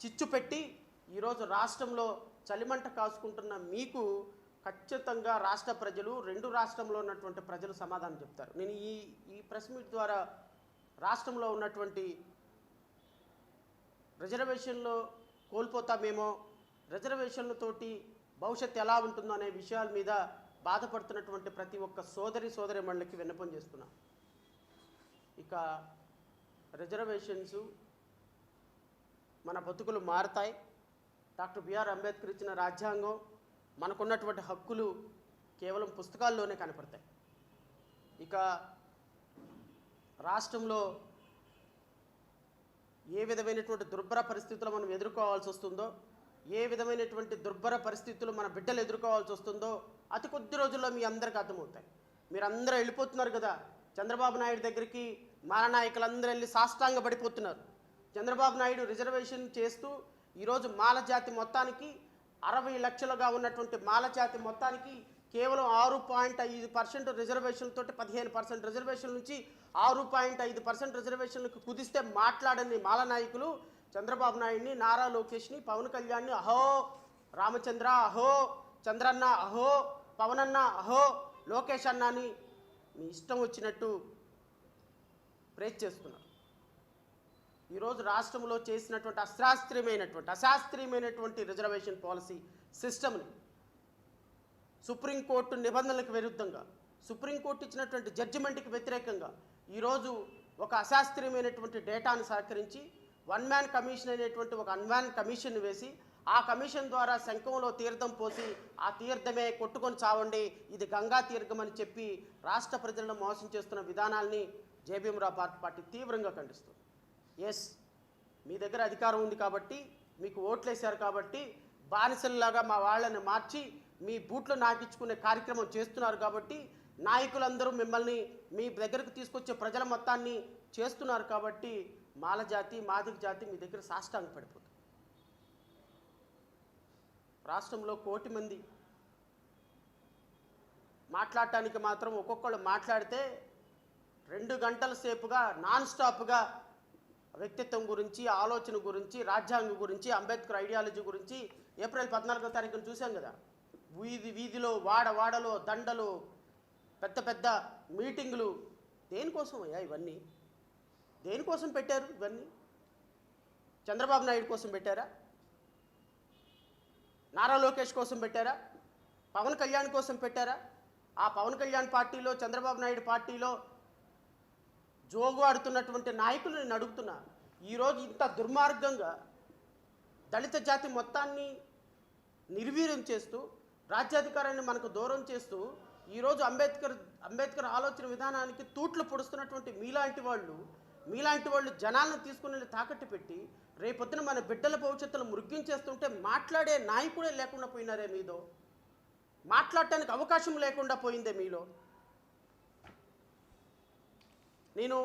చిచ్చు పెట్టి ఈరోజు రాష్ట్రంలో చలిమంట కాసుకుంటున్న మీకు ఖచ్చితంగా రాష్ట్ర ప్రజలు, రెండు రాష్ట్రంలో ఉన్నటువంటి ప్రజలు సమాధానం చెప్తారు. నేను ఈ ప్రెస్ మీట్ ద్వారా రాష్ట్రంలో ఉన్నటువంటి రిజర్వేషన్లో కోల్పోతామేమో, రిజర్వేషన్లతోటి భవిష్యత్తు ఎలా ఉంటుందో అనే విషయాల మీద బాధపడుతున్నటువంటి ప్రతి ఒక్క సోదరిమణులకి విన్నపం చేస్తున్నా. ఇక రిజర్వేషన్స్ మన బతుకులు మారతాయి. డాక్టర్ బిఆర్ అంబేద్కర్ ఇచ్చిన రాజ్యాంగం, మనకున్నటువంటి హక్కులు కేవలం పుస్తకాల్లోనే కనపడతాయి. ఇక రాష్ట్రంలో ఏ విధమైనటువంటి దుర్భర పరిస్థితులు మనం ఎదుర్కోవాల్సి వస్తుందో, ఏ విధమైనటువంటి దుర్భర పరిస్థితులు మన బిడ్డలు ఎదుర్కోవాల్సి వస్తుందో అతి కొద్ది రోజుల్లో మీ అందరికీ అర్థమవుతాయి. మీరందరూ వెళ్ళిపోతున్నారు కదా చంద్రబాబు నాయుడు దగ్గరికి, మాల నాయకులందరూ వెళ్ళి సాష్టాంగ పడిపోతున్నారు. చంద్రబాబు నాయుడు రిజర్వేషన్ చేస్తూ ఈరోజు మాల జాతి మొత్తానికి 60 లక్షలుగా ఉన్నటువంటి మాల జాతి మొత్తానికి కేవలం 6.5% రిజర్వేషన్లతో 15% రిజర్వేషన్ నుంచి 6.5% రిజర్వేషన్లకు కుదిస్తే మాట్లాడని మాల నాయకులు చంద్రబాబు నాయుడిని, నారా లోకేష్ని, పవన్ కళ్యాణ్ని అహో రామచంద్ర, అహో చంద్రన్న, అహో పవనన్న, అహో లోకేష్ అన్న అని మీ ఇష్టం వచ్చినట్టు ప్రేజ్ చేస్తున్నారు. ఈరోజు రాష్ట్రంలో చేసినటువంటి అశాస్త్రీయమైనటువంటి రిజర్వేషన్ పాలసీ సిస్టమ్ని సుప్రీంకోర్టు నిబంధనలకు విరుద్ధంగా, సుప్రీంకోర్టు ఇచ్చినటువంటి జడ్జిమెంట్కి వ్యతిరేకంగా ఈరోజు ఒక అశాస్త్రీయమైనటువంటి డేటాను సహకరించి వన్ మ్యాన్ కమిషన్ అనేటువంటి ఒక అన్మ్యాన్ కమిషన్ వేసి ఆ కమిషన్ ద్వారా శంఖంలో తీర్థం పోసి ఆ తీర్థమే కొట్టుకొని చావండి, ఇది గంగా తీర్థం అని చెప్పి రాష్ట్ర ప్రజలను మోసం చేస్తున్న విధానాల్ని జేబీఎంరావు పార్టీ తీవ్రంగా ఖండిస్తుంది. ఎస్, మీ దగ్గర అధికారం ఉంది కాబట్టి, మీకు ఓట్లేశారు కాబట్టి, బానిసల్లాగా మా వాళ్ళని మార్చి మీ బూట్లు నాకించుకునే కార్యక్రమం చేస్తున్నారు కాబట్టి, నాయకులందరూ మిమ్మల్ని మీ దగ్గరకు తీసుకొచ్చే ప్రజల మొత్తాన్ని చేస్తున్నారు కాబట్టి మాల జాతి, మాదిగ జాతి మీ దగ్గర సాష్టాంగ పడిపోతుంది. రాష్ట్రంలో 1 కోటి మంది మాట్లాడటానికి మాత్రం ఒక్కొక్కళ్ళు మాట్లాడితే 2 గంటల సేపుగా నాన్ స్టాప్గా వ్యక్తిత్వం గురించి, ఆలోచన గురించి, రాజ్యాంగం గురించి, అంబేద్కర్ ఐడియాలజీ గురించి ఏప్రిల్ 14వ తారీఖున చూసాం కదా. వీధిలో, వాడలో దండలు, పెద్ద పెద్ద మీటింగులు. దేనికోసం అయ్యా ఇవన్నీ? దేనికోసం పెట్టారు ఇవన్నీ? చంద్రబాబు నాయుడు కోసం పెట్టారా? నారా లోకేష్ కోసం పెట్టారా? పవన్ కళ్యాణ్ కోసం పెట్టారా? ఆ పవన్ కళ్యాణ్ పార్టీలో, చంద్రబాబు నాయుడు పార్టీలో జోగు ఆడుతున్నటువంటి నాయకులు నేను అడుగుతున్నా, ఈరోజు ఇంత దుర్మార్గంగా దళిత జాతి మొత్తాన్ని నిర్వీర్యం చేస్తూ, రాజ్యాధికారాన్ని మనకు దూరం చేస్తూ, ఈరోజు అంబేద్కర్ ఆలోచన విధానానికి తూట్లు పొడుస్తున్నటువంటి మీలాంటి వాళ్ళు జనాలను తీసుకుని తాకట్టు పెట్టి రేపొద్దున మన బిడ్డల భవిష్యత్తును మృగ్గించేస్తుంటే మాట్లాడే నాయకుడే లేకుండా పోయినారే మీదో, మాట్లాడటానికి అవకాశం లేకుండా పోయిందే మీలో. నేను